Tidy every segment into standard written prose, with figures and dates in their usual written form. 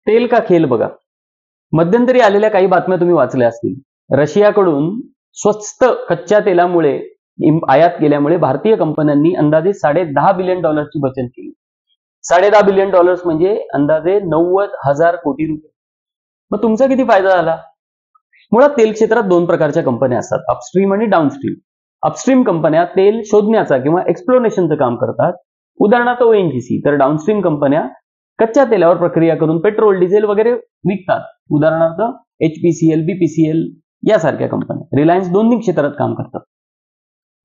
तेल का खेल बघा. मध्यंतरी आलेल्या काही बातम्या तुम्ही वाचल्या असतील. रशियाकडून स्वस्त कच्च्या तेलामुळे आयात केल्यामुळे भारतीय कंपन्यांनी अंदाजे $10.5 बिलियन ची बचत केली. $10.5 बिलियन म्हणजे अंदाजे 90,000 कोटी रुपये. मग तुमचा किती फायदा झाला? मुळात तेल क्षेत्रात दोन प्रकारच्या कंपन्या असतात, अपस्ट्रीम आणि डाऊनस्ट्रीम. अपस्ट्रीम कंपन्या तेल शोधण्याचा किंवा एक्सप्लोरेशनचं काम करतात, उदाहरणार्थ ONGC. तर डाऊनस्ट्रीम कंपन्या कच्च्या तेलावर प्रक्रिया करून पेट्रोल, डिझेल वगैरे विकतात, उदाहरणार्थ HPCL, BPCL यासारख्या कंपन्या. रिलायन्स दोन्ही क्षेत्रात काम करतात.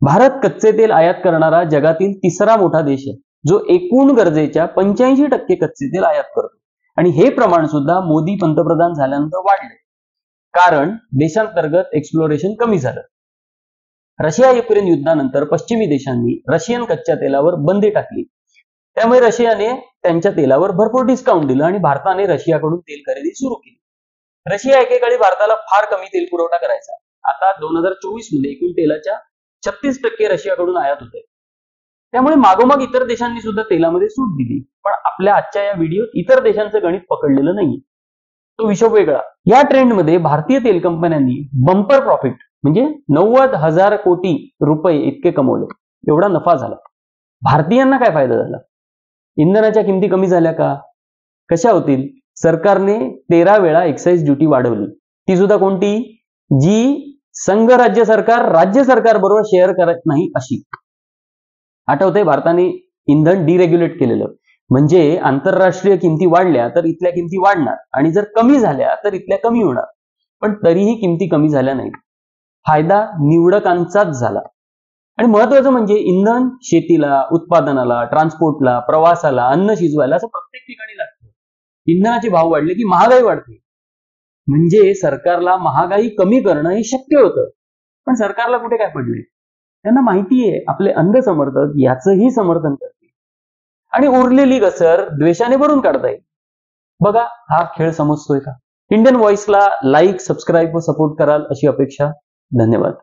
भारत कच्चे तेल आयात करणारा जगातील तिसरा मोठा देश आहे, जो एकूण गरजेच्या 85% कच्चे तेल आयात करतो. आणि हे प्रमाण सुद्धा मोदी पंतप्रधान झाल्यानंतर वाढले, कारण देशांतर्गत एक्सप्लोरेशन कमी झालं. रशिया युक्रेन युद्धानंतर पश्चिमी देशांनी रशियन कच्च्या तेलावर बंदी टाकली. त्यामुळे रशियाने त्यांच्या तेलावर भरपूर डिस्काउंट दिलं आणि भारताने रशियाकडून तेल खरेदी सुरू केली. रशिया एकेकाळी भारताला फार कमी तेल पुरवठा करायचा. आता 2024 मध्ये एकूण तेलाच्या 36% रशियाकडून आयात होते. त्यामुळे मागोमाग इतर देशांनी सुद्धा तेलामध्ये सूट दिली. पण आपल्या आजच्या या व्हिडिओत इतर देशांचं गणित पकडलेलं नाही, तो विषय वेगळा. या ट्रेंडमध्ये भारतीय तेल कंपन्यांनी बंपर प्रॉफिट म्हणजे 90,000 कोटी रुपये इतके कमवले. एवढा नफा झाला. भारतीयांना काय फायदा झाला? इंधनाच्या किमती कमी झाल्या का? कशा होतील? सरकारने 13 वेळा एक्साइज ड्युटी वाढवली. ती सुद्धा कोणती? जी संघ राज्य सरकार बरोबर शेअर करत नाही अशी. आठवतंय, भारताने इंधन डिरेग्युलेट केलेलं. म्हणजे आंतरराष्ट्रीय किमती वाढल्या तर इथल्या किमती वाढणार आणि जर कमी झाल्या तर इथल्या कमी होणार. पण तरीही किमती कमी झाल्या नाहीत. फायदा निवडकांचाच झाला. आणि महत्वाचं म्हणजे इंधन शेतीला, उत्पादनाला, ट्रान्सपोर्टला, प्रवासाला, अन्न शिजवायला असं प्रत्येक ठिकाणी लागतं. इंधनाचे भाव वाढले की महागाई वाढते. म्हणजे सरकारला महागाई कमी करणं हे शक्य होतं. पण सरकारला कुठे काय पडले? त्यांना माहिती आहे आपले अंध समर्थक याचंही समर्थन करतील आणि उरलेली कसर द्वेषाने भरून काढता येईल. बघा, हा खेळ समजतोय का? इंडियन व्हॉइसला लाईक, सबस्क्राईब व सपोर्ट कराल अशी अपेक्षा. धन्यवाद.